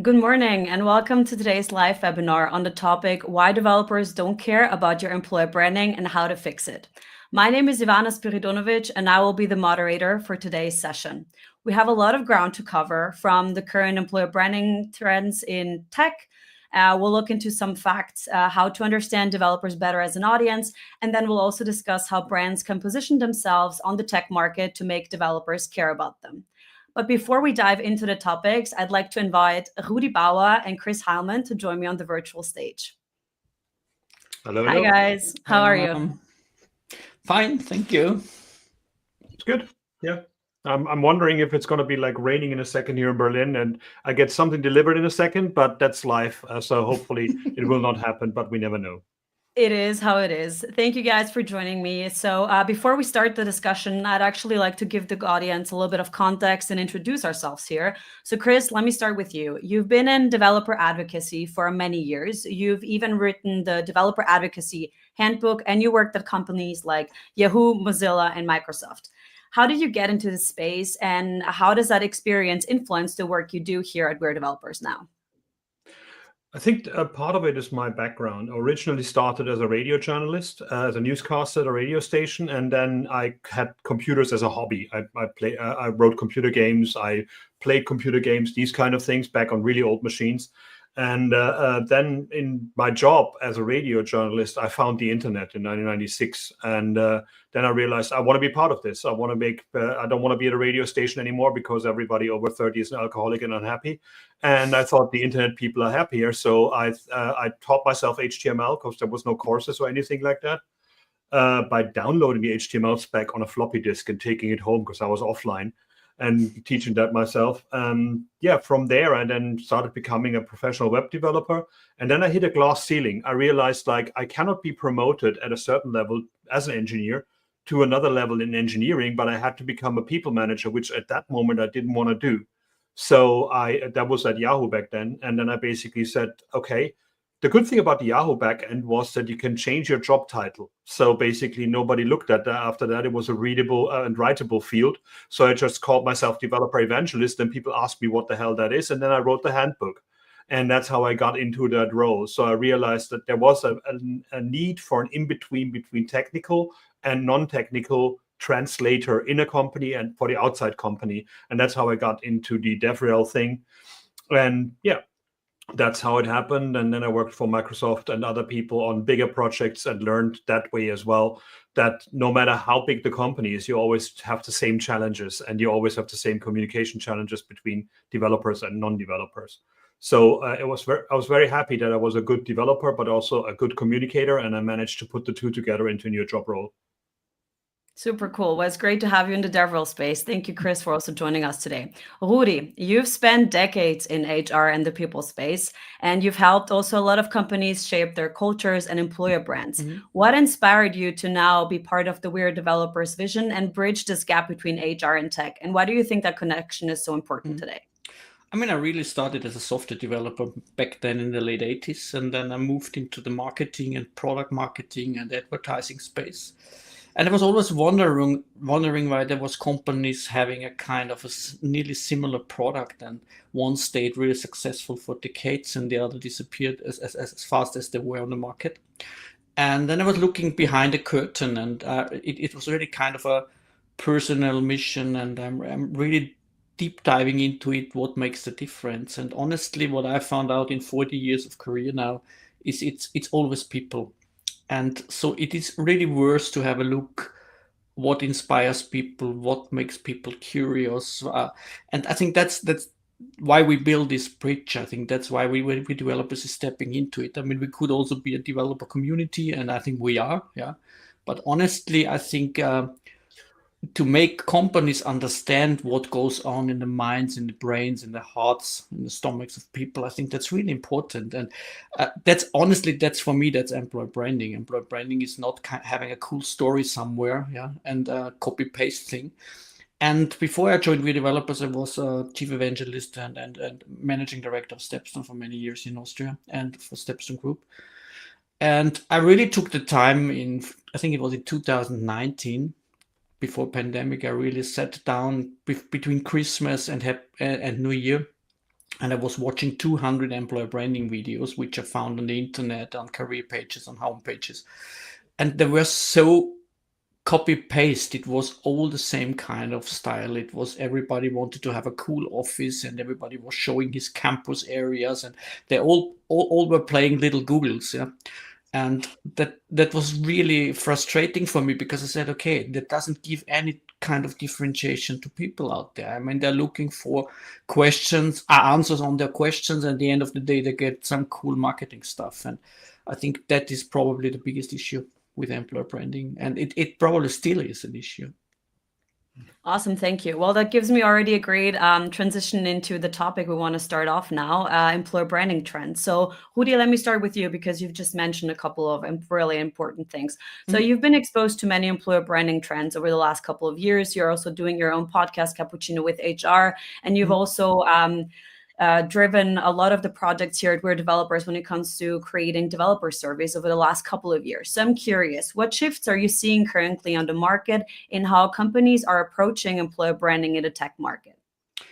Good morning and welcome to today's live webinar on the topic why developers don't care about your employer branding and how to fix it. My name is Ivana Spiridonovic and I will be the moderator for today's session. We have a lot of ground to cover, from the current employer branding trends in tech. We'll look into some facts, how to understand developers better as an audience, and then we'll also discuss how brands can position themselves on the tech market to make developers care about them. But before we dive into the topics, I'd like to invite Rudi Bauer and Chris Heilmann to join me on the virtual stage. Hello. Hi, guys. How are you? Fine, thank you. It's good. Yeah. I'm wondering if it's going to be like raining in a second here in Berlin and I get something delivered in a second, but that's life. So hopefully it will not happen, but we never know. It is how it is. Thank you guys for joining me. So before we start the discussion, I'd actually like to give the audience a little bit of context and introduce ourselves here. So Chris, let me start with you. You've been in developer advocacy for many years. You've even written the developer advocacy handbook and you worked at companies like Yahoo, Mozilla, and Microsoft. How did you get into this space and how does that experience influence the work you do here at WeAreDevelopers now? I think part of it is my background. I originally started as a radio journalist, as a newscaster at a radio station, and then I had computers as a hobby. I wrote computer games, I played computer games, these kind of things back on really old machines. And then in my job as a radio journalist, I found the internet in 1996. And then I realized I want to be part of this. I want to make, I don't want to be at a radio station anymore because everybody over 30 is an alcoholic and unhappy. And I thought the internet people are happier. So I taught myself HTML because there was no courses or anything like that. By downloading the HTML spec on a floppy disk and taking it home because I was offline and teaching that myself. Yeah, from there, I then started becoming a professional web developer. And then I hit a glass ceiling. I realized like I cannot be promoted at a certain level as an engineer to another level in engineering, but I had to become a people manager, which at that moment I didn't want to do. So that was at Yahoo back then. And then I basically said, okay, the good thing about the Yahoo backend was that you can change your job title. So basically nobody looked at that. After that, it was a readable and writable field. So I just called myself developer evangelist and people asked me what the hell that is. And then I wrote the handbook. And that's how I got into that role. So I realized that there was a need for an in-between between technical and non-technical translator in a company and for the outside company. And that's how I got into the DevRel thing. And yeah, that's how it happened. And then I worked for Microsoft and other people on bigger projects and learned that way as well, that no matter how big the company is, you always have the same challenges and you always have the same communication challenges between developers and non-developers. So I was very happy that I was a good developer, but also a good communicator. And I managed to put the two together into a new job role. Super cool. Well, it's great to have you in the DevRel space. Thank you, Chris, for also joining us today. Rudi, you've spent decades in HR and the people space, and you've helped also a lot of companies shape their cultures and employer brands. Mm-hmm. What inspired you to now be part of the WeAreDevelopers vision and bridge this gap between HR and tech? And why do you think that connection is so important today? I mean, I really started as a software developer back then in the late 80s, and then I moved into the marketing and product marketing and advertising space. And I was always wondering why there was companies having a kind of a nearly similar product, and one stayed really successful for decades and the other disappeared as fast as they were on the market. And then I was looking behind the curtain, and it was really kind of a personal mission, and I'm really deep diving into it, what makes the difference. And honestly, what I found out in 40 years of career now is it's always people. And so it is really worth to have a look what inspires people, what makes people curious. And I think that's why we build this bridge. I think that's why we developers is stepping into it. I mean, we could also be a developer community, and I think we are, yeah. But honestly, I think to make companies understand what goes on in the minds, in the brains, in the hearts, in the stomachs of people. I think that's really important. And that's for me, that's employer branding. Employer branding is not having a cool story somewhere, and a copy paste thing. And before I joined WeAreDevelopers, I was a chief evangelist and managing director of Stepstone for many years in Austria and for Stepstone Group. And I really took the time I think it was in 2019, before pandemic, I really sat down between Christmas and New Year, and I was watching 200 employer branding videos, which I found on the internet, on career pages, on home pages, and they were so copy paste. It was all the same kind of style. It was everybody wanted to have a cool office, and everybody was showing his campus areas, and they all were playing little Googles, And that was really frustrating for me, because I said, okay, that doesn't give any kind of differentiation to people out there. I mean, they're looking for answers on their questions, and at the end of the day, they get some cool marketing stuff. And I think that is probably the biggest issue with employer branding, and it probably still is an issue. Awesome, thank you. Well, that gives me already a great transition into the topic we want to start off now, employer branding trends. So, Rudi, let me start with you, because you've just mentioned a couple of really important things. So you've been exposed to many employer branding trends over the last couple of years. You're also doing your own podcast, Cappuccino with HR, and you've also driven a lot of the projects here at WeAreDevelopers when it comes to creating developer surveys over the last couple of years. So I'm curious, what shifts are you seeing currently on the market in how companies are approaching employer branding in the tech market?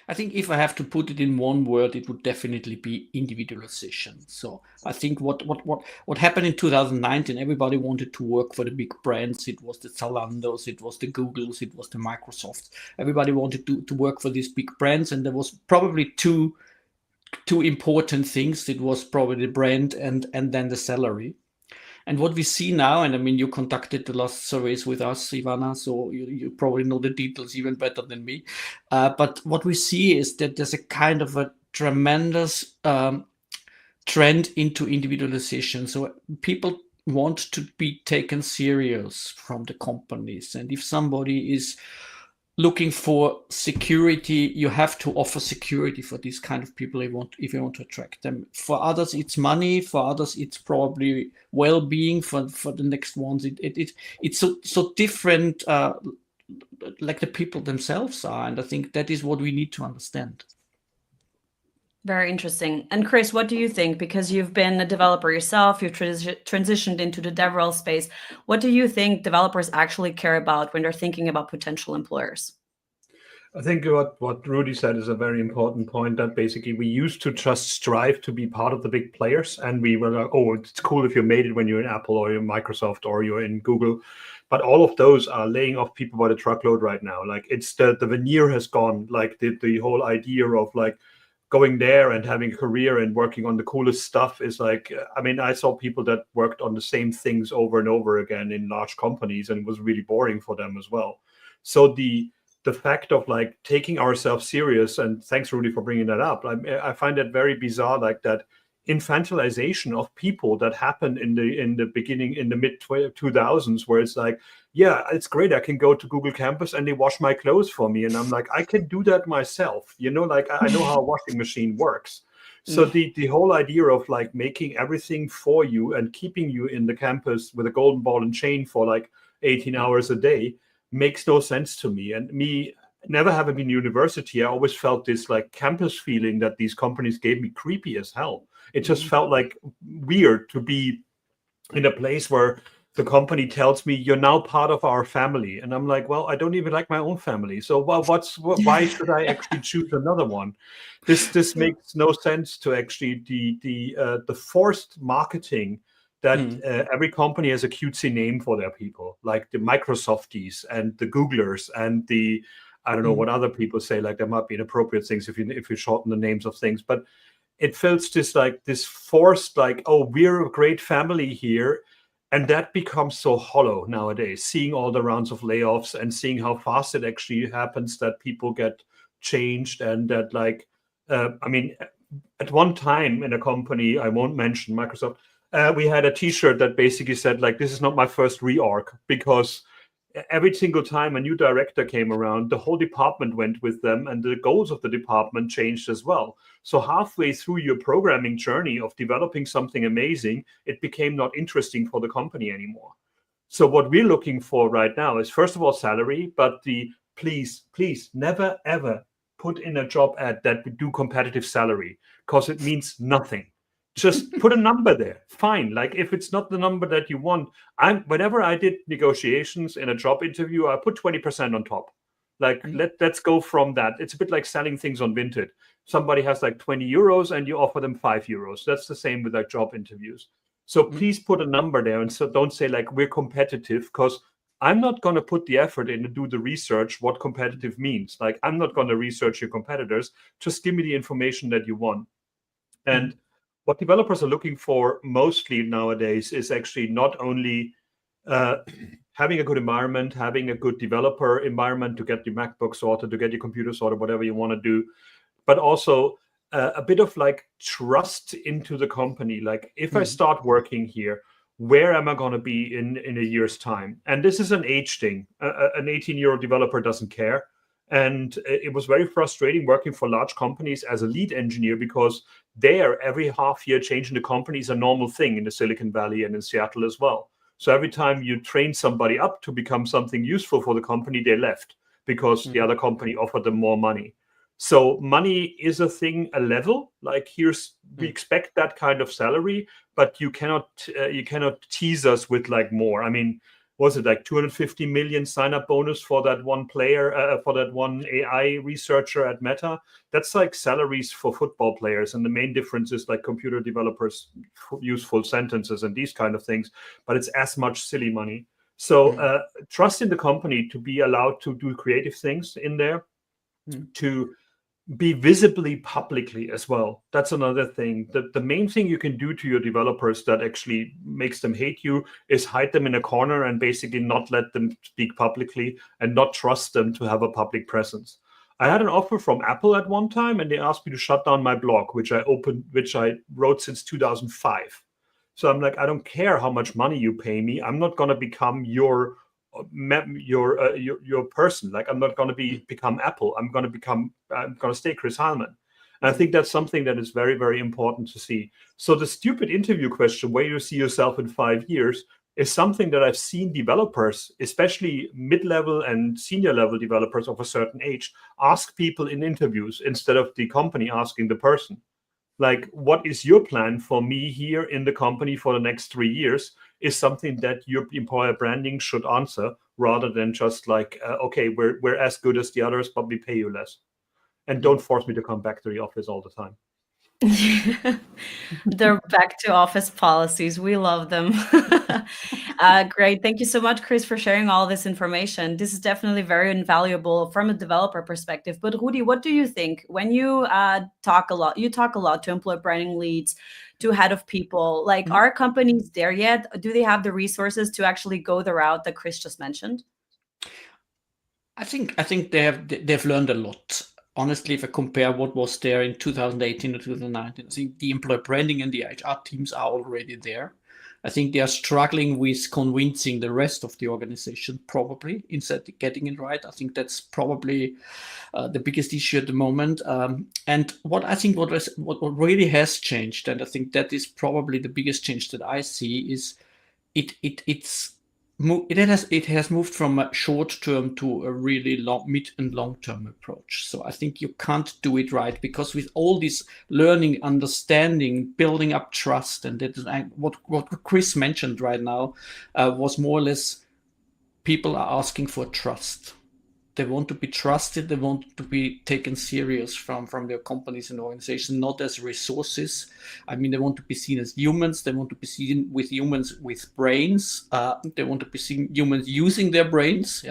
I think if I have to put it in one word, it would definitely be individualization. So I think what happened in 2019, everybody wanted to work for the big brands. It was the Zalandos, it was the Googles, it was the Microsofts. Everybody wanted to work for these big brands, and there was probably two important things. It was probably the brand and then the salary. And what we see now, and I mean, you conducted the last surveys with us, Ivana, so you probably know the details even better than me. But what we see is that there's a kind of a tremendous trend into individualization. So people want to be taken serious from the companies. And if somebody is looking for security, you have to offer security for these kind of people if you want to attract them. For others, it's money. For others, it's probably well-being. For the next ones, it's so different, like the people themselves are. And I think that is what we need to understand. Very interesting. And Chris, what do you think? Because you've been a developer yourself, you've transitioned into the DevRel space. What do you think developers actually care about when they're thinking about potential employers? I think what Rudi said is a very important point, that basically we used to just strive to be part of the big players, and we were like, oh, it's cool if you made it when you're in Apple or you're in Microsoft or you're in Google. But all of those are laying off people by the truckload right now. Like, it's the veneer has gone. Like the whole idea of like going there and having a career and working on the coolest stuff is like, I mean, I saw people that worked on the same things over and over again in large companies, and it was really boring for them as well. So the fact of like taking ourselves serious, and thanks, Rudi, for bringing that up. I find that very bizarre, like that infantilization of people that happened in the beginning, in the mid 2000s, where it's like, yeah, it's great, I can go to Google Campus and they wash my clothes for me, and I'm like, I can do that myself, like I know how a washing machine works. So the whole idea of like making everything for you and keeping you in the campus with a golden ball and chain for like 18 hours a day makes no sense to me. And me never having been in university, I always felt this like campus feeling that these companies gave me creepy as hell. It just felt like weird to be in a place where the company tells me you're now part of our family, and I'm like, well, I don't even like my own family, so why should I actually choose another one? This makes no sense. To actually the forced marketing that every company has a cutesy name for their people, like the Microsofties and the Googlers and the, I don't know what other people say, like there might be inappropriate things if you shorten the names of things, but it feels just like this forced, like, oh, we're a great family here. And that becomes so hollow nowadays, seeing all the rounds of layoffs and seeing how fast it actually happens that people get changed. And that, like, I mean, at one time in a company, I won't mention Microsoft, we had a T-shirt that basically said, like, this is not my first reorg, because every single time a new director came around, the whole department went with them, and the goals of the department changed as well. So halfway through your programming journey of developing something amazing, it became not interesting for the company anymore. So what we're looking for right now is, first of all, salary, but please never ever put in a job ad that we do competitive salary, because it means nothing. Just put a number there. Fine. Like, if it's not the number that you want, whenever I did negotiations in a job interview, I put 20% on top. Like, let's go from that. It's a bit like selling things on Vinted. Somebody has like 20 euros and you offer them 5 euros. That's the same with like job interviews. So please put a number there, and so don't say like we're competitive, because I'm not going to put the effort in to do the research what competitive means. Like, I'm not going to research your competitors. Just give me the information that you want. And what developers are looking for mostly nowadays is actually not only having a good environment, having a good developer environment to get your MacBook sorted, to get your computer sorted, whatever you want to do, but also a bit of like trust into the company. Like, if I start working here, where am I going to be in a year's time? And this is an age thing. An 18-year-old developer doesn't care. And it was very frustrating working for large companies as a lead engineer, because there, every half year changing the company is a normal thing in the Silicon Valley and in Seattle as well. So every time you train somebody up to become something useful for the company, they left because the other company offered them more money. So money is a thing, a level. Like, we expect that kind of salary, but you cannot tease us with like more. I mean, was it like 250 million sign-up bonus for that one player, for that one AI researcher at Meta? That's like salaries for football players. And the main difference is like computer developers use full sentences and these kind of things, but it's as much silly money. So trust in the company to be allowed to do creative things in there, to be visibly publicly as well. That's another thing. The main thing you can do to your developers that actually makes them hate you is hide them in a corner and basically not let them speak publicly and not trust them to have a public presence. I had an offer from Apple at one time, and they asked me to shut down my blog, which I wrote since 2005. So I'm like, I don't care how much money you pay me. I'm not going to become your person. Like, I'm not going to become Apple. I'm going to stay Chris Heilmann. And I think that's something that is very, very important to see. So the stupid interview question, where you see yourself in 5 years, is something that I've seen developers, especially mid-level and senior level developers of a certain age, ask people in interviews instead of the company asking the person. Like, what is your plan for me here in the company for the next 3 years, is something that your employer branding should answer, rather than just like, okay, we're as good as the others, but we pay you less. And don't force me to come back to the office all the time. They're back to office policies. We love them. Great. Thank you so much, Chris, for sharing all this information. This is definitely very invaluable from a developer perspective. But Rudi, what do you think when you talk a lot? You talk a lot to employee branding leads, to head of people. Like, are companies there yet? Do they have the resources to actually go the route that Chris just mentioned? I think they've learned a lot. Honestly, if I compare what was there in 2018 or 2019, I think the employee branding and the HR teams are already there. I think they are struggling with convincing the rest of the organization, probably, instead of getting it right. I think that's probably the biggest issue at the moment. And what really has changed, and I think that is probably the biggest change that I see, is it has moved from a short term to a really mid and long term approach. So I think you can't do it right, because with all this learning, understanding, building up trust, and that is what Chris mentioned right now, was more or less, people are asking for trust. They want to be trusted. They want to be taken serious from their companies and organizations, not as resources. I mean, they want to be seen as humans. They want to be seen with humans with brains. They want to be seen humans using their brains,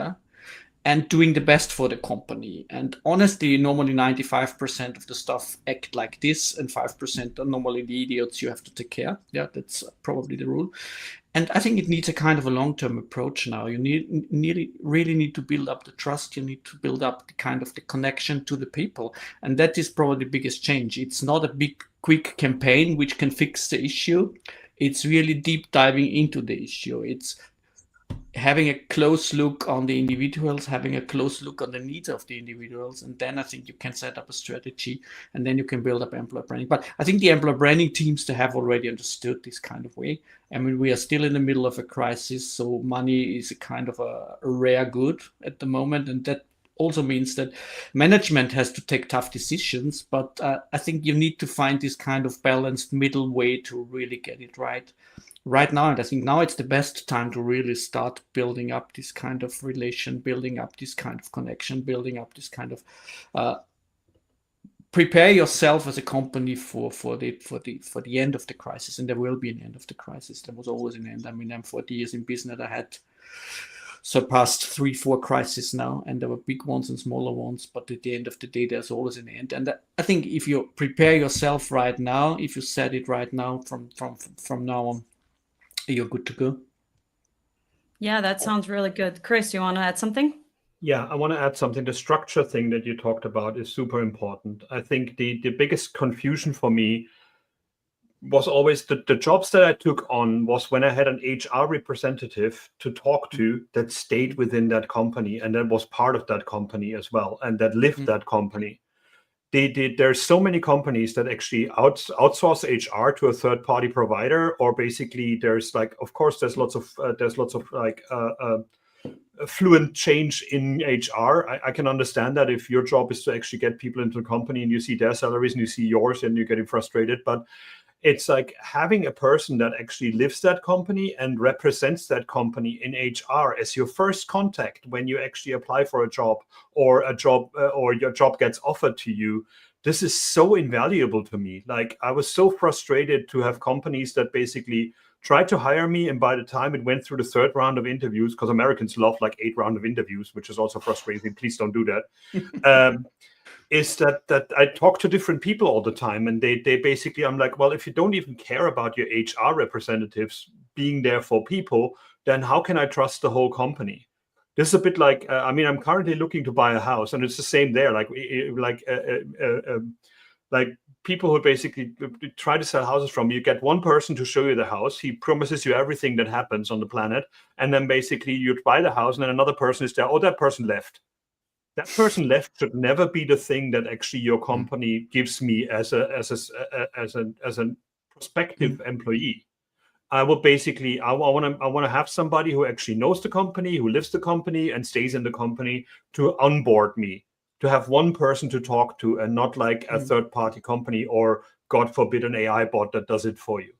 and doing the best for the company. And honestly, normally 95% of the staff act like this, and 5% are normally the idiots you have to take care. Yeah, that's probably the rule. And I think it needs a kind of a long-term approach now. You really need to build up the trust. You need to build up the connection to the people. And that is probably the biggest change. It's not a big, quick campaign which can fix the issue. It's really deep diving into the issue. It's having a close look on the individuals, having a close look on the needs of the individuals, and then I think you can set up a strategy, and then you can build up employer branding. But I think the employer branding teams, to have already understood this kind of way. I mean, we are still in the middle of a crisis, so money is a kind of a rare good at the moment, and that also means that management has to take tough decisions. But I think you need to find this kind of balanced middle way to really get it right now. And I think now it's the best time to really start building up this kind of relation, building up this kind of connection, building up this kind of prepare yourself as a company for the end of the crisis. And there will be an end of the crisis. There was always an end. I mean, I'm 40 years in business. I had surpassed 3-4 crises now, and there were big ones and smaller ones, but at the end of the day there's always an end. And I think if you prepare yourself right now, if you set it right now, from now on, you're good to go. Yeah, that sounds really good. Chris, you want to add something? Yeah, I want to add something. The structure thing that you talked about is super important. I think the biggest confusion for me was always the jobs that I took on was when I had an HR representative to talk to that stayed within that company and that was part of that company as well, and that lived that company. There's so many companies that actually outsource HR to a third-party provider, or basically there's like, of course, there's lots of like fluent change in HR. I can understand that if your job is to actually get people into the company and you see their salaries and you see yours and you're getting frustrated, but it's like having a person that actually lives that company and represents that company in HR as your first contact when you actually apply for a job or your job gets offered to you. This is so invaluable to me. Like, I was so frustrated to have companies that basically tried to hire me, and by the time it went through the 3rd round of interviews, because Americans love like 8 rounds of interviews, which is also frustrating. Please don't do that. Is that I talk to different people all the time, and they basically, I'm like, well, if you don't even care about your HR representatives being there for people, then how can I trust the whole company? This is a bit like, I mean, I'm currently looking to buy a house, and it's the same there. Like people who basically try to sell houses from you, get one person to show you the house. He promises you everything that happens on the planet, and then basically you buy the house, and then another person is there. Oh, that person left. That person left should never be the thing that actually your company gives me as a prospective employee. I will basically, I want to have somebody who actually knows the company, who lives the company and stays in the company to onboard me, to have one person to talk to and not like a third-party company or, God forbid, an AI bot that does it for you.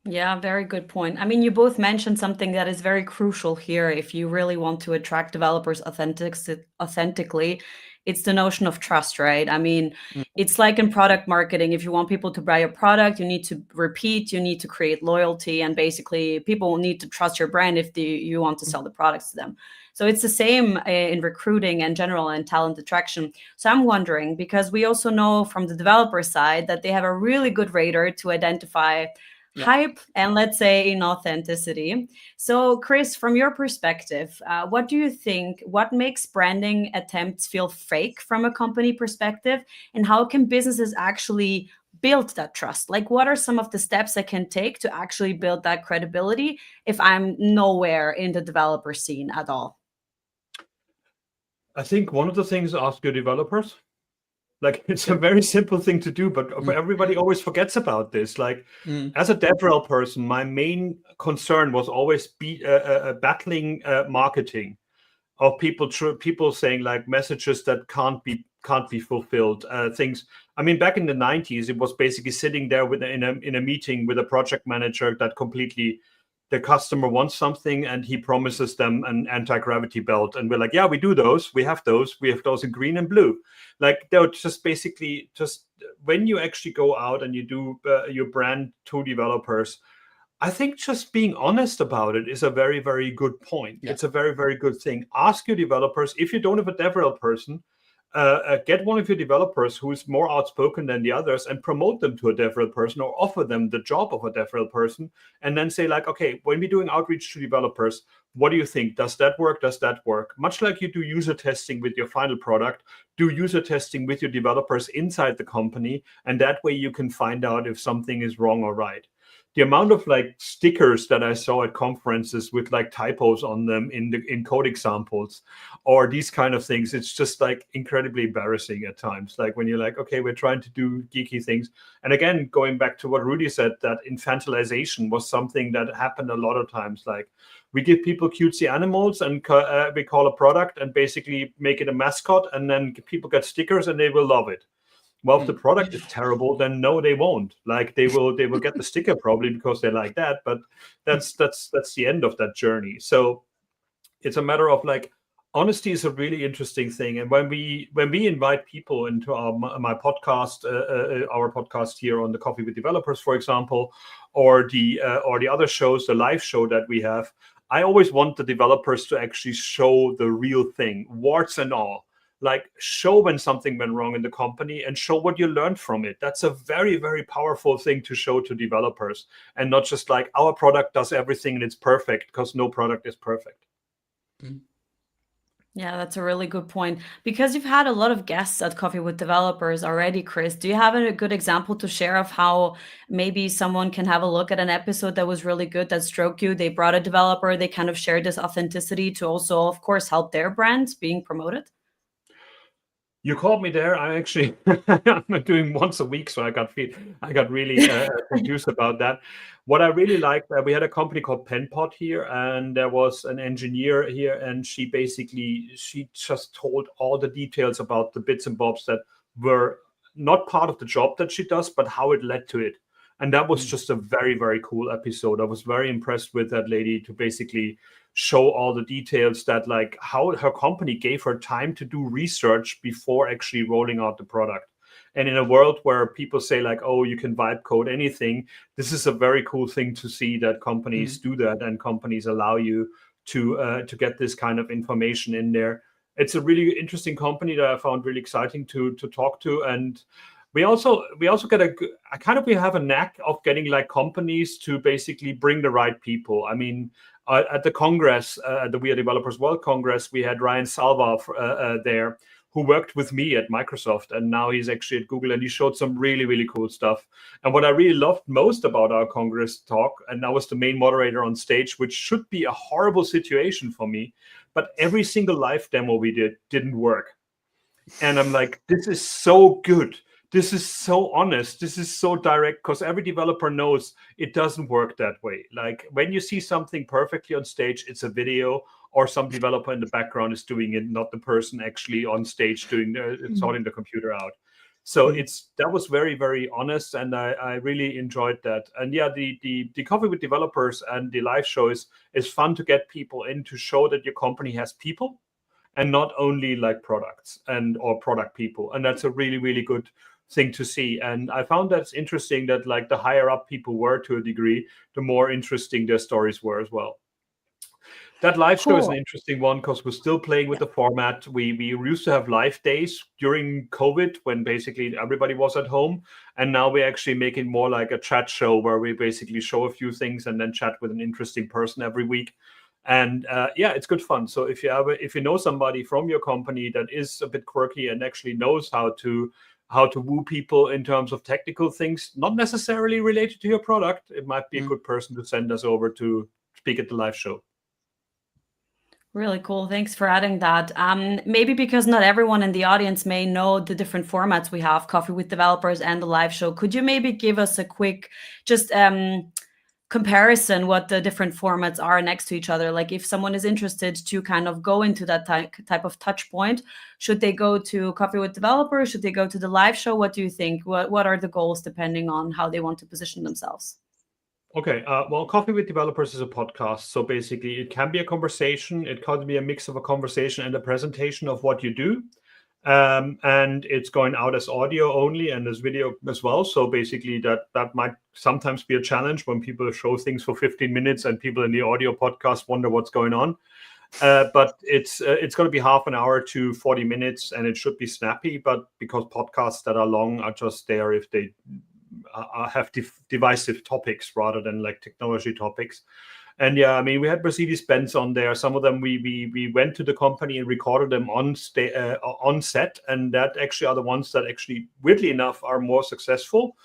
Yeah, very good point. I mean, you both mentioned something that is very crucial here if you really want to attract developers authentically. It's the notion of trust, right? I mean, it's like in product marketing. If you want people to buy your product, you need to repeat, you need to create loyalty, and basically people will need to trust your brand if you want to sell the products to them. So it's the same in recruiting and general and talent attraction. So I'm wondering, because we also know from the developer side that they have a really good radar to identify hype and, let's say, inauthenticity. So Chris, from your perspective, what do you think, what makes branding attempts feel fake from a company perspective, and how can businesses actually build that trust? Like, what are some of the steps I can take to actually build that credibility if I'm nowhere in the developer scene at all? I think one of the things, ask your developers. Like, it's a very simple thing to do, but everybody always forgets about this. Like, as a DevRel person, my main concern was always battling marketing of people saying like messages that can't be fulfilled. Things. I mean, back in the 90s, it was basically sitting there in a meeting with a project manager that completely. The customer wants something and he promises them an anti-gravity belt, and we're like, yeah, we do those. We have those in green and blue. Like, they're just basically just when you actually go out and you do your brand to developers, I think just being honest about it is a very, very good point. Yeah. It's a very, very good thing. Ask your developers, if you don't have a DevRel person, get one of your developers who is more outspoken than the others and promote them to a DevRel person, or offer them the job of a DevRel person, and then say like, okay, when we're doing outreach to developers, what do you think? Does that work? Does that work? Much like you do user testing with your final product, do user testing with your developers inside the company, and that way you can find out if something is wrong or right. the amount of like stickers that I saw at conferences with like typos on them in code examples or these kind of things, it's just like incredibly embarrassing at times. Like when you're like, okay, we're trying to do geeky things. And again, going back to what Rudi said, that infantilization was something that happened a lot of times. Like we give people cutesy animals and we call a product and basically make it a mascot, and then people get stickers and they will love it. Well, if the product is terrible, then no, they won't. Like they will get the sticker probably because they like that, but that's the end of that journey. So it's a matter of like honesty is a really interesting thing. And when we invite people into my podcast, our podcast here on the Coffee with Developers, for example, or the other shows, the live show that we have, I always want the developers to actually show the real thing, warts and all. Like show when something went wrong in the company and show what you learned from it. That's a very, very powerful thing to show to developers, and not just like our product does everything and it's perfect, because no product is perfect. Yeah, that's a really good point. Because you've had a lot of guests at Coffee with Developers already, Chris, do you have a good example to share of how maybe someone can have a look at an episode that was really good, that stroked you? They brought a developer, they kind of shared this authenticity to also, of course, help their brand being promoted? You called me there. I actually I'm doing once a week, so I got really confused about that. What I really liked, we had a company called Penpot here, and there was an engineer here, and she just told all the details about the bits and bobs that were not part of the job that she does, but how it led to it. And that was just a very, very cool episode. I was very impressed with that lady to basically show all the details, that like how her company gave her time to do research before actually rolling out the product. And in a world where people say like, oh, you can vibe code anything, this is a very cool thing to see that companies do that, and companies allow you to get this kind of information in there. It's a really interesting company that I found really exciting to talk to. And we also get we have a knack of getting like companies to basically bring the right people. I mean, at the Congress, the WeAreDevelopers World Congress, we had Ryan Salva there, who worked with me at Microsoft, and now he's actually at Google, and he showed some really, really cool stuff. And what I really loved most about our Congress talk, and I was the main moderator on stage, which should be a horrible situation for me, but every single live demo we didn't work. And I'm like, this is so good. This is so honest. This is so direct, because every developer knows it doesn't work that way. Like when you see something perfectly on stage, it's a video, or some developer in the background is doing it, not the person actually on stage sorting the computer out. So that was very, very honest, and I really enjoyed that. And yeah, the Coffee with Developers and the live show is fun to get people in, to show that your company has people and not only like products or product people. And that's a really, really good thing to see. And I found that's interesting, that like the higher up people were to a degree, the more interesting their stories were as well. That live show is an interesting one, because we're still playing with the format. We used to have live days during COVID when basically everybody was at home. And now we're actually making more like a chat show, where we basically show a few things and then chat with an interesting person every week. And it's good fun. So if you know somebody from your company that is a bit quirky and actually knows how to woo people in terms of technical things, not necessarily related to your product, it might be a good person to send us over to speak at the live show. Really cool. Thanks for adding that. Maybe because not everyone in the audience may know the different formats we have, Coffee with Developers and the live show. Could you maybe give us a quick comparison what the different formats are next to each other? Like if someone is interested to kind of go into that type of touch point, should they go to Coffee with Developers? Should they go to the live show? What do you think? What are the goals depending on how they want to position themselves? Okay, well, Coffee with Developers is a podcast. So basically it can be a conversation. It can be a mix of a conversation and a presentation of what you do. And it's going out as audio only and as video as well. So basically that might sometimes be a challenge when people show things for 15 minutes and people in the audio podcast wonder what's going on. But it's going to be half an hour to 40 minutes, and it should be snappy. But because podcasts that are long are just there if they have divisive topics rather than like technology topics. And yeah, I mean, we had Mercedes-Benz on there. Some of them we went to the company and recorded them on set, and that actually are the ones that actually, weirdly enough, are more successful.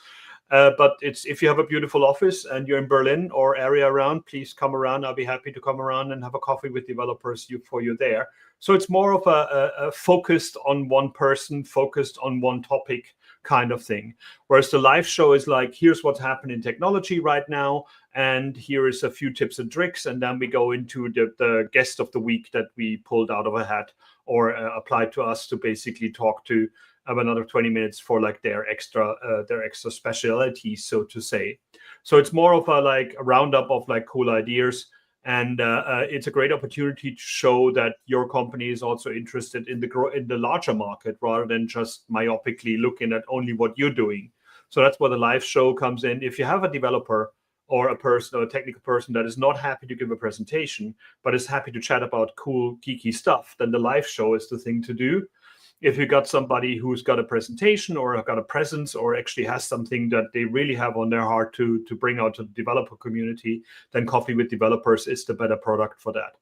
But it's, if you have a beautiful office and you're in Berlin or area around, please come around. I'll be happy to come around and have a coffee with developers for you there. So it's more of a focused on one person, focused on one topic kind of thing. Whereas the live show is like, here's what's happening in technology right now, and here is a few tips and tricks, and then we go into the guest of the week that we pulled out of a hat or applied to us to basically talk to another 20 minutes for like their extra specialty, so to say. So it's more of a roundup of like cool ideas, and it's a great opportunity to show that your company is also interested in the larger market rather than just myopically looking at only what you're doing. So that's where the live show comes in. If you have a developer or a person or a technical person that is not happy to give a presentation but is happy to chat about cool geeky stuff, then the live show is the thing to do. If you got somebody who's got a presentation or got a presence or actually has something that they really have on their heart to bring out to the developer community, then Coffee with Developers is the better product for that.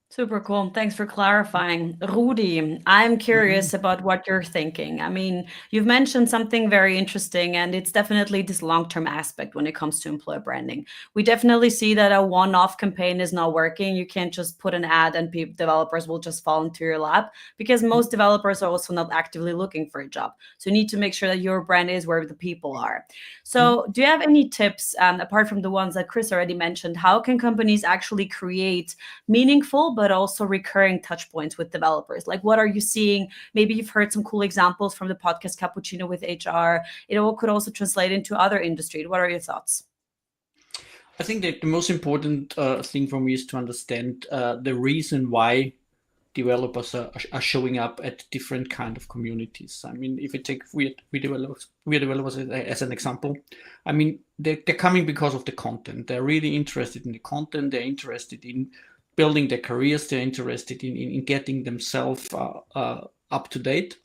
Super cool. Thanks for clarifying. Rudi, I'm curious about what you're thinking. I mean, you've mentioned something very interesting, and it's definitely this long-term aspect when it comes to employer branding. We definitely see that a one-off campaign is not working. You can't just put an ad and developers will just fall into your lap, because most developers are also not actively looking for a job. So you need to make sure that your brand is where the people are. So do you have any tips, apart from the ones that Chris already mentioned, how can companies actually create meaningful but also recurring touch points with developers? Like, what are you seeing? Maybe you've heard some cool examples from the podcast Cappuccino with HR. It all could also translate into other industries. What are your thoughts? I think that the most important thing for me is to understand the reason why developers are showing up at different kind of communities. I mean, if you take WeAreDevelopers as an example, I mean, they're coming because of the content. They're really interested in the content. They're interested in building their careers. They're interested in getting themselves up to date.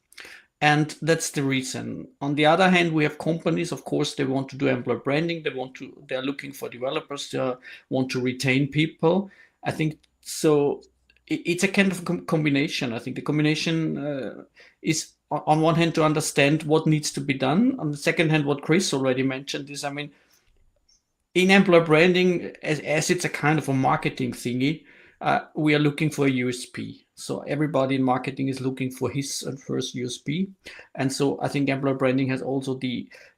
And that's the reason. On the other hand, we have companies, of course, they want to do employer branding. They're looking for developers. They want to retain people. I think so. It's a kind of combination. I think the combination is on one hand to understand what needs to be done. On the second hand, what Chris already mentioned is, I mean, in employer branding, as it's a kind of a marketing thingy, we are looking for a USP. So everybody in marketing is looking for his first USP. And so I think employer branding has also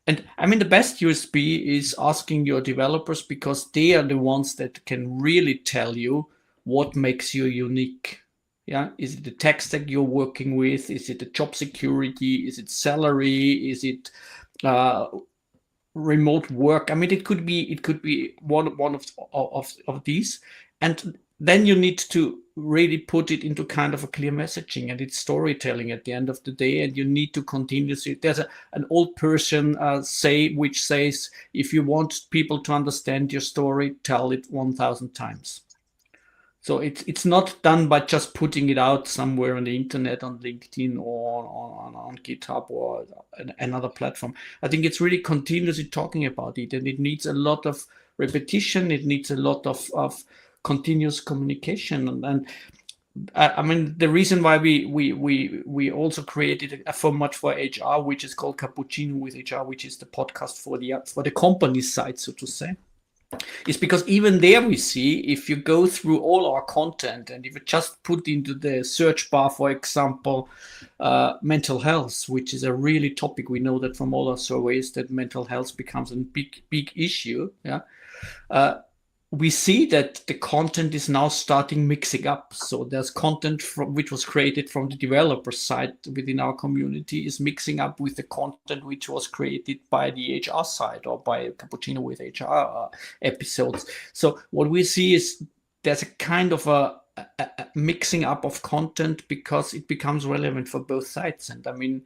and I mean, the best USP is asking your developers, because they are the ones that can really tell you what makes you unique. Yeah, is it the tech stack you're working with? Is it the job security? Is it salary? Is it remote work? I mean, it could be one of these, and then you need to really put it into kind of a clear messaging, and it's storytelling at the end of the day. And you need to continuously. There's an old person which says, if you want people to understand your story, tell it 1,000 times. So it's not done by just putting it out somewhere on the internet, on LinkedIn or on GitHub or another platform. I think it's really continuously talking about it, and it needs a lot of repetition. It needs a lot of continuous communication. And I mean, the reason why we also created a format for HR, which is called Cappuccino with HR, which is the podcast for the company side, so to say, is because even there we see, if you go through all our content and if you just put into the search bar, for example, mental health, which is a really topic, we know that from all our surveys that mental health becomes a big issue. Yeah. We see that the content is now starting mixing up. So there's content which was created from the developer side within our community is mixing up with the content which was created by the HR side or by Cappuccino with HR episodes. So what we see is there's a kind of a mixing up of content because it becomes relevant for both sides. And I mean,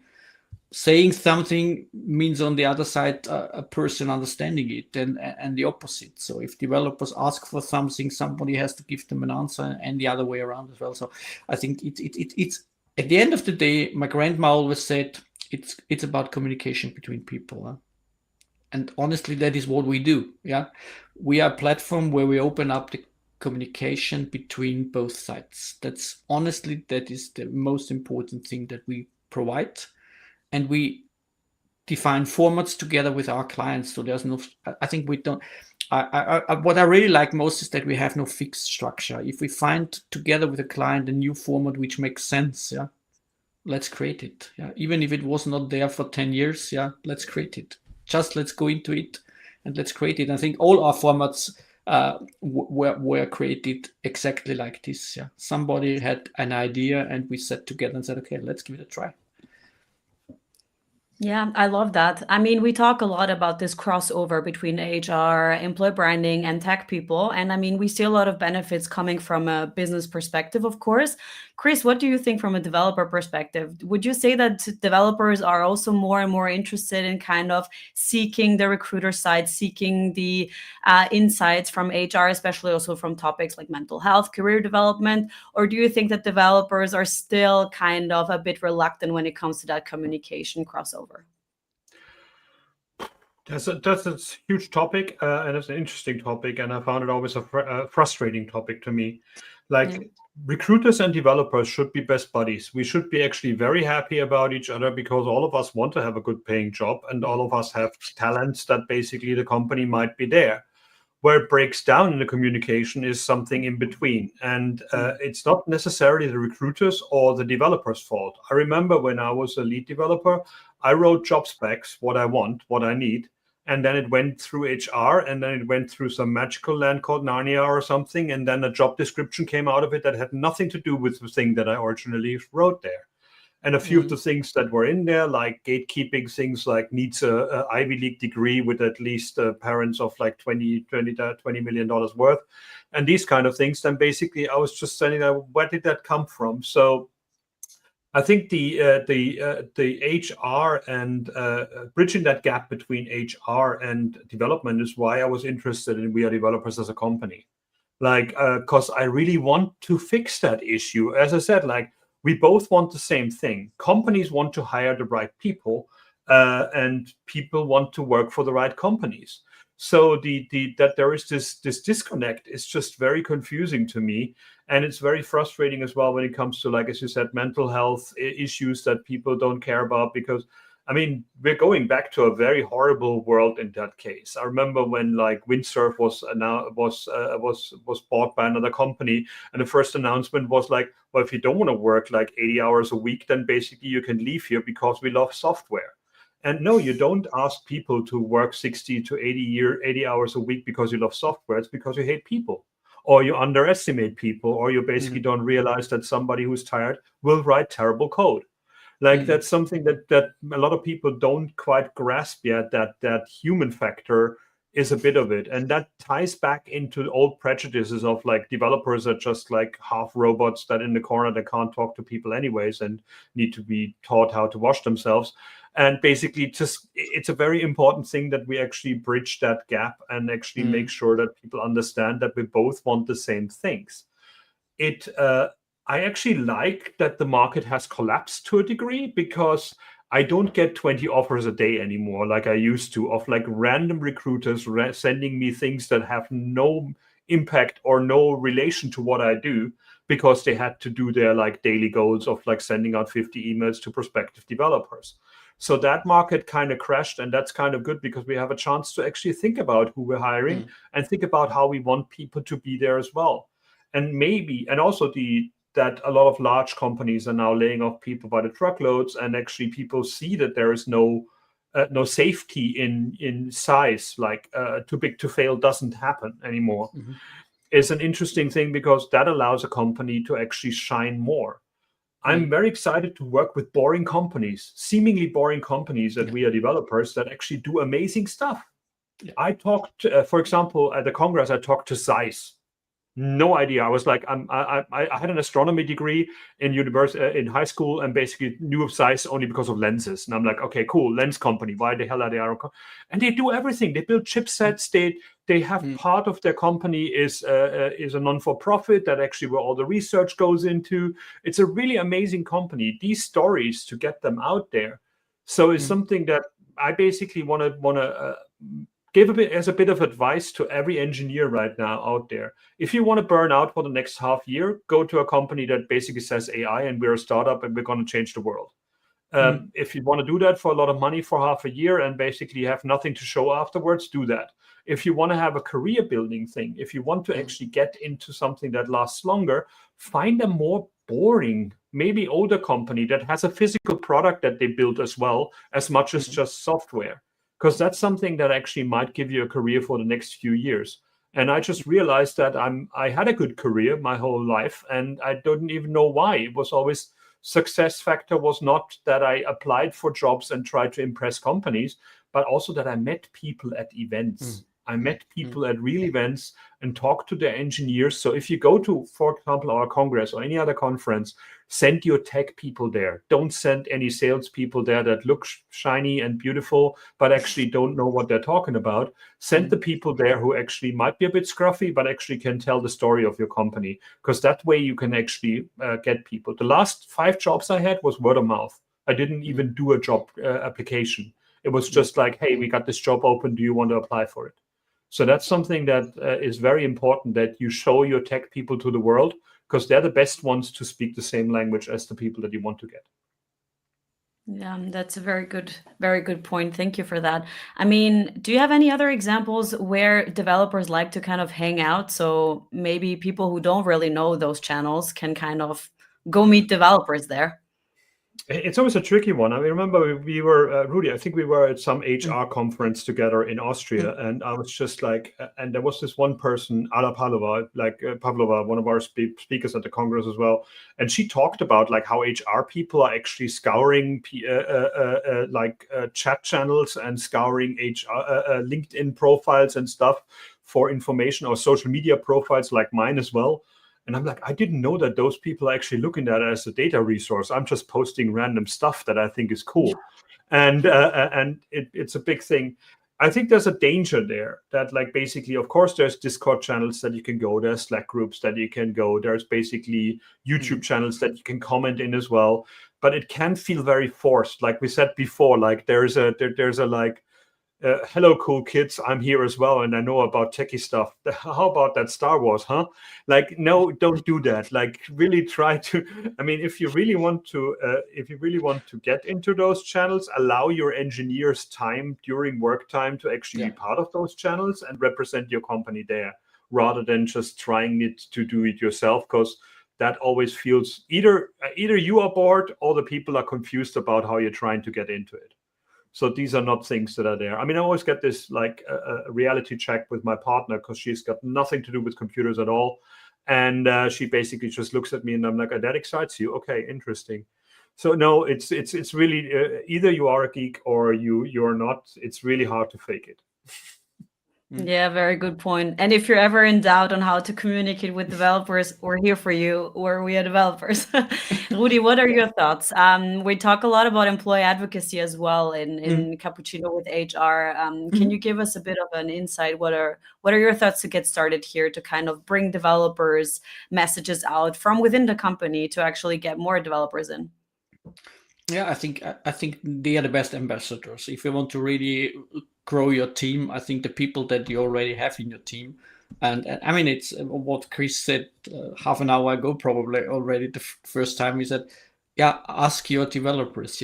saying something means on the other side a person understanding it, and the opposite. So if developers ask for something, somebody has to give them an answer, and the other way around as well. So I think it's at the end of the day, my grandma always said it's about communication between people. And honestly, that is what we do. Yeah, we are a platform where we open up the communication between both sides. That is the most important thing that we provide. And we define formats together with our clients. So there's no, I think we don't, what I really like most is that we have no fixed structure. If we find together with a client a new format which makes sense, yeah, let's create it. Yeah, even if it was not there for 10 years, yeah, let's create it. Just let's go into it and let's create it. I think all our formats were created exactly like this. Yeah, somebody had an idea and we sat together and said, okay, let's give it a try. Yeah, I love that. I mean, we talk a lot about this crossover between HR, employee branding, and tech people. And I mean, we see a lot of benefits coming from a business perspective, of course. Chris, what do you think from a developer perspective? Would you say that developers are also more and more interested in kind of seeking the recruiter side, seeking the insights from HR, especially also from topics like mental health, career development? Or do you think that developers are still kind of a bit reluctant when it comes to that communication crossover? That's a huge topic, and it's an interesting topic, and I found it always a frustrating topic to me. Like, Yeah. recruiters and developers should be best buddies. We should be actually very happy about each other because all of us want to have a good paying job, and all of us have talents that basically the company might be there. Where it breaks down in the communication is something in between. And it's not necessarily the recruiters or the developers' fault. I remember when I was a lead developer, I wrote job specs, what I want, what I need. And then it went through HR, and then it went through some magical land called Narnia or something. And then a job description came out of it that had nothing to do with the thing that I originally wrote there. And a few of the things that were in there, like gatekeeping things like needs a Ivy League degree with at least parents of like $20 million worth, and these kind of things, then basically I was just saying, where did that come from? So I think the HR and bridging that gap between HR and development is why I was interested in WeAreDevelopers as a company. Like, because I really want to fix that issue. As I said, like, we both want the same thing. Companies want to hire the right people, and people want to work for the right companies. So that there is this disconnect is just very confusing to me, and it's very frustrating as well when it comes to, like, as you said, mental health issues that people don't care about. Because I mean, we're going back to a very horrible world in that case. I remember when like Windsurf was bought by another company, and the first announcement was like, well, if you don't want to work like 80 hours a week, then basically you can leave here because we love software. And no, you don't ask people to work 60 to 80 hours a week because you love software. It's because you hate people, or you underestimate people, or you basically don't realize that somebody who's tired will write terrible code. Like, that's something that a lot of people don't quite grasp yet, that human factor is a bit of it. And that ties back into old prejudices of like developers are just like half robots that in the corner that can't talk to people anyways and need to be taught how to wash themselves. And basically just it's a very important thing that we actually bridge that gap and actually make sure that people understand that we both want the same things. I actually like that the market has collapsed to a degree, because I don't get 20 offers a day anymore like I used to, of like random recruiters sending me things that have no impact or no relation to what I do, because they had to do their like daily goals of like sending out 50 emails to prospective developers. So that market kind of crashed, and that's kind of good because we have a chance to actually think about who we're hiring and think about how we want people to be there as well. And also that a lot of large companies are now laying off people by the truckloads, and actually people see that there is no safety in size, like too big to fail doesn't happen anymore. It's an interesting thing because that allows a company to actually shine more. I'm very excited to work with boring companies, seemingly boring companies that WeAreDevelopers that actually do amazing stuff. I talked, for example, at the Congress, I talked to Zeiss. No idea. I was like, I had an astronomy degree in high school, and basically knew of Zeiss only because of lenses. And I'm like, okay, cool, lens company. Why the hell are they? And they do everything. They build chipsets. They have part of their company is a non-for-profit that actually where all the research goes into. It's a really amazing company. These stories, to get them out there, so it's something that I basically want to give a bit of advice to every engineer right now out there. If you want to burn out for the next half year, go to a company that basically says AI and we're a startup and we're going to change the world. If you want to do that for a lot of money for half a year and basically have nothing to show afterwards, do that. If you want to have a career building thing, if you want to actually get into something that lasts longer, find a more boring, maybe older company that has a physical product that they build as well, as much as just software, because that's something that actually might give you a career for the next few years. And I just realized that I had a good career my whole life, and I didn't even know why. It was always success factor was not that I applied for jobs and tried to impress companies, but also that I met people at events. I met people at real events and talked to their engineers. So if you go to, for example, our Congress or any other conference, send your tech people there. Don't send any salespeople there that look shiny and beautiful, but actually don't know what they're talking about. Send the people there who actually might be a bit scruffy, but actually can tell the story of your company, because that way you can actually get people. The last 5 jobs I had was word of mouth. I didn't even do a job application. It was just like, hey, we got this job open. Do you want to apply for it? So that's something that is very important, that you show your tech people to the world, because they're the best ones to speak the same language as the people that you want to get. Yeah, that's a very good point. Thank you for that. I mean, do you have any other examples where developers like to kind of hang out? So maybe people who don't really know those channels can kind of go meet developers there. It's always a tricky one. I remember we were, Rudi, I think we were at some HR conference together in Austria, and I was just like, and there was this one person, Ala Pavlova, Pavlova, one of our speakers at the Congress as well, and she talked about like how HR people are actually scouring chat channels and scouring LinkedIn profiles and stuff for information, or social media profiles like mine as well. And I'm like, I didn't know that those people are actually looking at it as a data resource. I'm just posting random stuff that I think is cool. And it's a big thing. I think there's a danger there that, like, basically, of course, there's Discord channels that you can go. There's Slack groups that you can go. There's basically YouTube channels that you can comment in as well. But it can feel very forced. Like we said before, like there's a hello, cool kids, I'm here as well, and I know about techie stuff. How about that Star Wars, huh? Like, no, don't do that. Like, really try to, I mean, if you really want to get into those channels, allow your engineers time during work time to actually be part of those channels and represent your company there, rather than just trying to do it yourself, because that always feels either you are bored or the people are confused about how you're trying to get into it. So these are not things that are there. I mean, I always get this like a reality check with my partner, because she's got nothing to do with computers at all. And she basically just looks at me and I'm like, that excites you? Okay, interesting. So no, it's really either you are a geek or you're not. It's really hard to fake it. Yeah, very good point. And if you're ever in doubt on how to communicate with developers, we're here for you. We are developers. Rudi, what are your thoughts? We talk a lot about employee advocacy as well in Cappuccino with HR. Can you give us a bit of an insight? What are your thoughts to get started here to kind of bring developers messages out from within the company to actually get more developers in? Yeah, I think they are the best ambassadors. If you want to really grow your team, I think the people that you already have in your team, and I mean, it's what Chris said half an hour ago, probably already the first time. He said, yeah, ask your developers,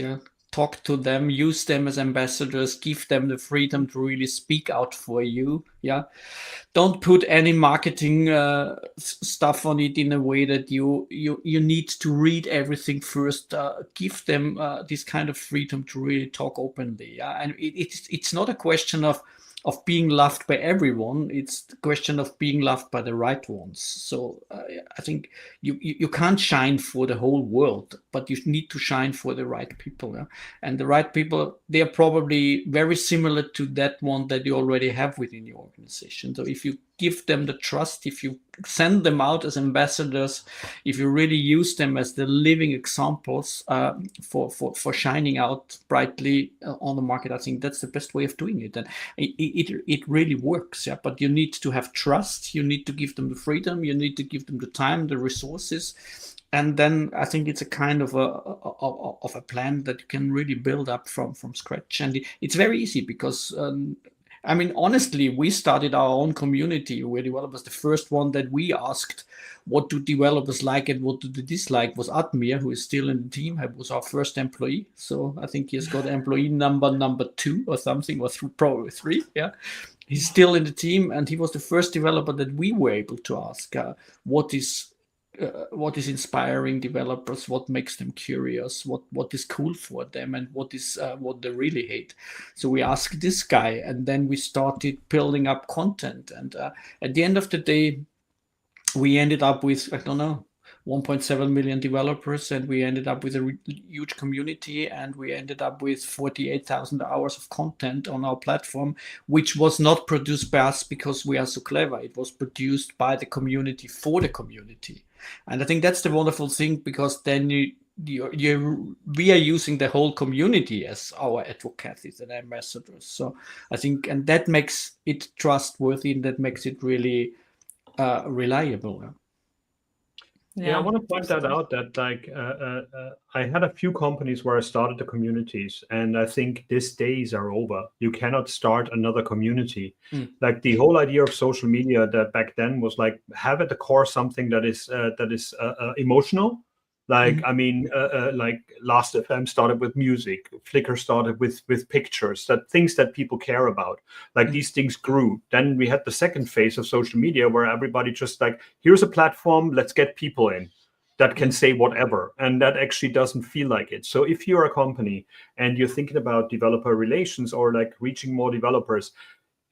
talk to them, use them as ambassadors, give them the freedom to really speak out for you. Don't put any marketing stuff on it in a way that you need to read everything first. Give them this kind of freedom to really talk openly. And it's not a question of being loved by everyone. It's the question of being loved by the right ones. So I think you can't shine for the whole world, but you need to shine for the right people. And the right people, they are probably very similar to that one that you already have within your organization. So if you give them the trust, if you send them out as ambassadors, if you really use them as the living examples for shining out brightly on the market, I think that's the best way of doing it. And it really works. But you need to have trust. You need to give them the freedom. You need to give them the time, the resources. And then I think it's a kind of a plan that you can really build up from scratch. And it's very easy because I mean, honestly, we started our own community. WeAreDevelopers. The first one that we asked, what do developers like and what do they dislike, was Admir, who is still in the team. He was our first employee. So I think he's got employee number 2 or something, or probably 3. Yeah. He's still in the team, and he was the first developer that we were able to ask what is inspiring developers, what makes them curious, what is cool for them, and what they really hate. So we asked this guy, and then we started building up content. And at the end of the day, we ended up with, I don't know, 1.7 million developers, and we ended up with a huge community, and we ended up with 48,000 hours of content on our platform, which was not produced by us because we are so clever. It was produced by the community for the community. And I think that's the wonderful thing, because then we are using the whole community as our advocates and ambassadors. So I think, and that makes it trustworthy, and that makes it really reliable. Yeah, I want to point that out, that I had a few companies where I started the communities, and I think these days are over. You cannot start another community. Like the whole idea of social media that back then was like, have at the core something that is emotional. Like, I mean, like Last.fm started with music, Flickr started with pictures, that things that people care about. Like these things grew. Then we had the second phase of social media where everybody just like, here's a platform, let's get people in that can say whatever. And that actually doesn't feel like it. So if you're a company and you're thinking about developer relations or like reaching more developers,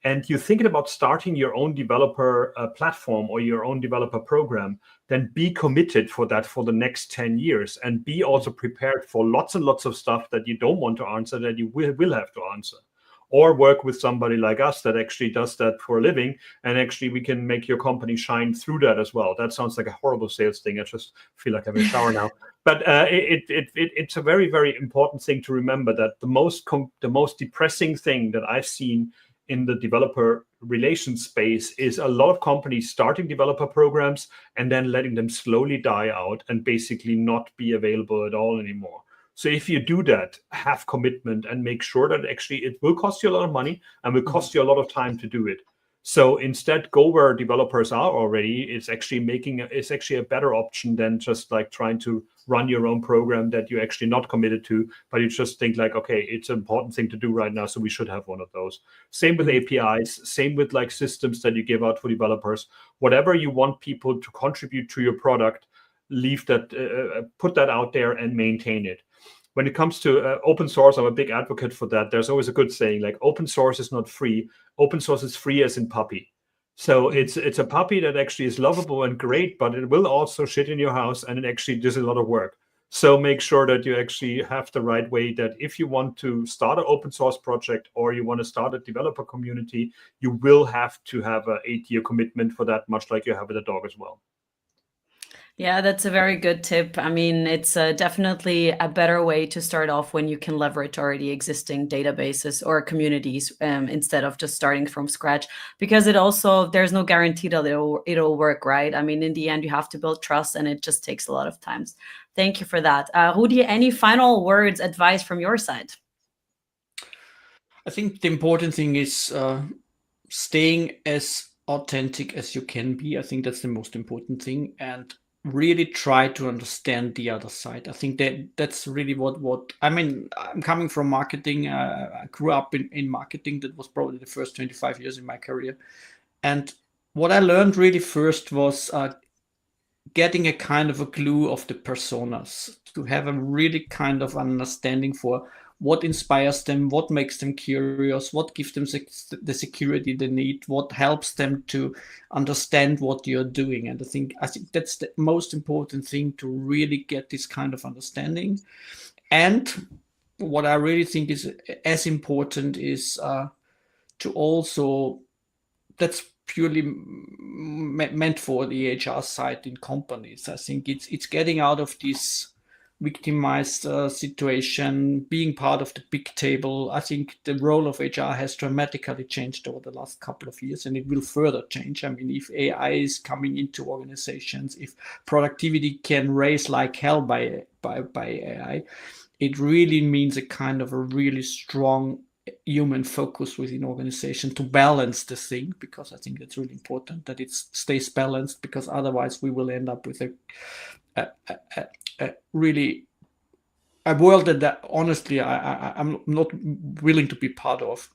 and you're thinking about starting your own developer platform or your own developer program, then be committed for that for the next 10 years, and be also prepared for lots and lots of stuff that you don't want to answer, that you will have to answer. Or work with somebody like us that actually does that for a living, and actually we can make your company shine through that as well. That sounds like a horrible sales thing. I just feel like I'm in a shower now. But it's a very, very important thing to remember, that the most depressing thing that I've seen in the developer relations space is a lot of companies starting developer programs and then letting them slowly die out and basically not be available at all anymore. So if you do that, have commitment and make sure that actually it will cost you a lot of money and will cost you a lot of time to do it. So instead, go where developers are already. It's actually a better option than just like trying to run your own program that you're actually not committed to, but you just think like, okay, it's an important thing to do right now, so we should have one of those. Same with APIs, same with like systems that you give out for developers. Whatever you want people to contribute to your product, leave that, put that out there and maintain it. When it comes to open source, I'm a big advocate for that. There's always a good saying, like, open source is not free. Open source is free as in puppy. So it's a puppy that actually is lovable and great, but it will also shit in your house, and it actually does a lot of work. So make sure that you actually have the right way, that if you want to start an open source project or you want to start a developer community, you will have to have an 8-year commitment for that, much like you have with a dog as well. Yeah, that's a very good tip. I mean, it's definitely a better way to start off when you can leverage already existing databases or communities instead of just starting from scratch, because there's no guarantee that it'll work, right? I mean, in the end, you have to build trust, and it just takes a lot of time. Thank you for that. Rudi, any final words, advice from your side? I think the important thing is staying as authentic as you can be. I think that's the most important thing, and really try to understand the other side. I think that's really what I mean. I'm coming from marketing. I grew up in marketing. That was probably the first 25 years in my career. And what I learned really first was getting a kind of a clue of the personas, to have a really kind of understanding for what inspires them, what makes them curious, what gives them the security they need, what helps them to understand what you're doing. And I think that's the most important thing, to really get this kind of understanding. And what I really think is as important is to also, that's purely meant for the HR side in companies. I think it's getting out of this victimized situation, being part of the big table. I think the role of HR has dramatically changed over the last couple of years, and it will further change. I mean, if AI is coming into organizations, if productivity can raise like hell by AI, it really means a kind of a really strong human focus within organization to balance the thing, because I think it's really important that it stays balanced, because otherwise we will end up with a really a world that honestly I'm not willing to be part of.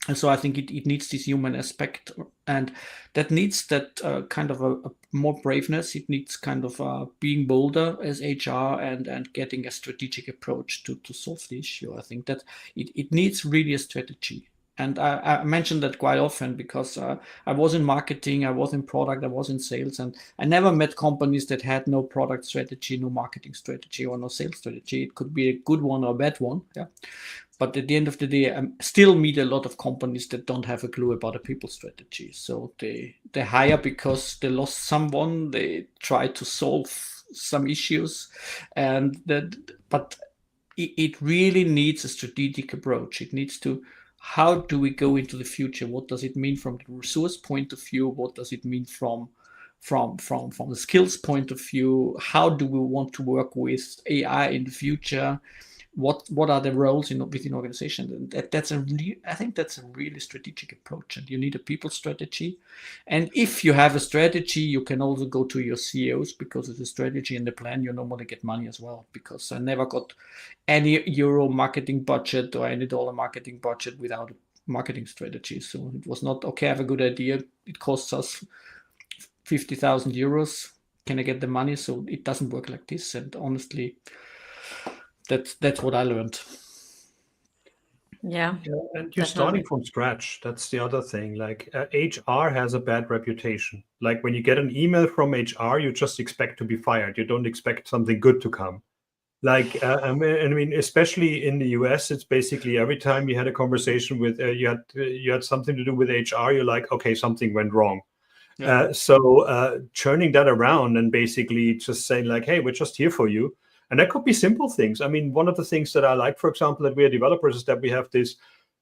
And so I think it needs this human aspect, and that needs that kind of a more braveness. It needs kind of being bolder as HR and getting a strategic approach to solve the issue. I think that it needs really a strategy. And I mentioned that quite often because I was in marketing, I was in product, I was in sales, and I never met companies that had no product strategy, no marketing strategy, or no sales strategy. It could be a good one or a bad one. Yeah. But at the end of the day, I still meet a lot of companies that don't have a clue about a people strategy. So they hire because they lost someone, they try to solve some issues, but it really needs a strategic approach. It needs to, how do we go into the future? What does it mean from the resource point of view? What does it mean from the skills point of view? How do we want to work with AI in the future? What are the roles within organizations? And I think that's a really strategic approach, and you need a people strategy. And if you have a strategy, you can also go to your CEOs, because with the strategy and the plan, you normally get money as well. Because I never got any euro marketing budget or any dollar marketing budget without a marketing strategy. So it was not, okay, I have a good idea. It costs us 50,000 euros. Can I get the money? So it doesn't work like this. And honestly, that's what I learned. Yeah, and you're starting from scratch. That's the other thing. Like HR has a bad reputation. Like when you get an email from HR, you just expect to be fired. You don't expect something good to come. Like I mean, especially in the US, it's basically every time you had a conversation with you had something to do with HR, you're like, okay, something went wrong. Yeah. So turning that around and basically just saying like, hey, we're just here for you. And that could be simple things. I mean, one of the things that I like, for example, at WeAreDevelopers is that we have this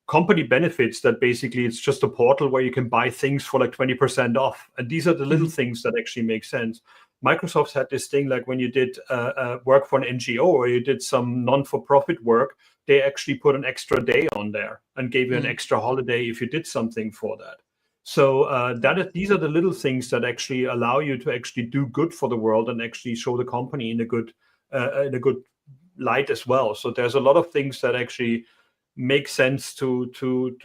company benefits that basically it's just a portal where you can buy things for like 20% off. And these are the little things that actually make sense. Microsoft's had this thing like when you did work for an NGO or you did some non-for-profit work, they actually put an extra day on there and gave you an extra holiday if you did something for that. So these are the little things that actually allow you to actually do good for the world and actually show the company in a good light as well. So there's a lot of things that actually make sense to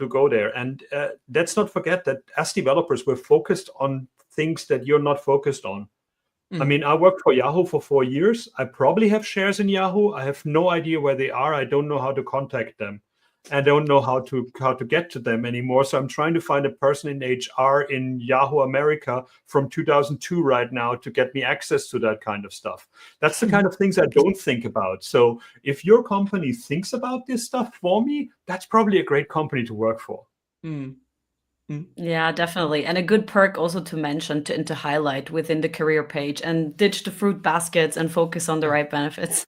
go there. And let's not forget that as developers, we're focused on things that you're not focused on. I mean, I worked for Yahoo for 4 years. I probably have shares in Yahoo. I have no idea where they are. I don't know how to contact them. I don't know how to get to them anymore. So I'm trying to find a person in HR in Yahoo America from 2002 right now to get me access to that kind of stuff. That's the kind of things I don't think about. So if your company thinks about this stuff for me, that's probably a great company to work for. Yeah, definitely. And a good perk also to mention to highlight within the career page, and ditch the fruit baskets and focus on the right benefits.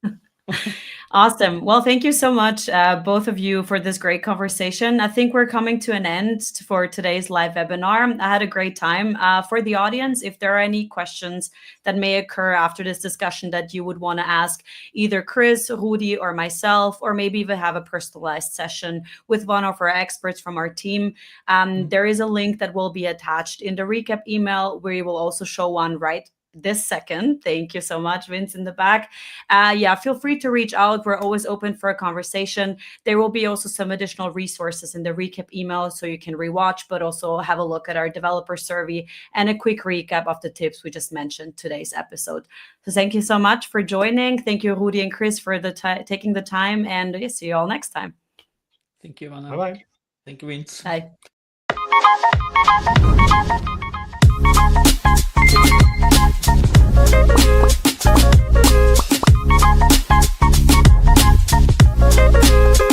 Awesome. Well, thank you so much, both of you, for this great conversation. I think we're coming to an end for today's live webinar. I had a great time. For the audience, if there are any questions that may occur after this discussion that you would want to ask either Chris, Rudi, or myself, or maybe even have a personalized session with one of our experts from our team, there is a link that will be attached in the recap email, where you will also show one right this second. Thank you so much, Vince, in the back. Yeah, feel free to reach out. We're always open for a conversation. There will be also some additional resources in the recap email, so you can rewatch, but also have a look at our developer survey and a quick recap of the tips we just mentioned today's episode. So thank you so much for joining. Thank you, Rudi and Chris, for taking the time, and see you all next time. Thank you, Ivana. Bye-bye. Thank you, Vince. Bye. Thank you.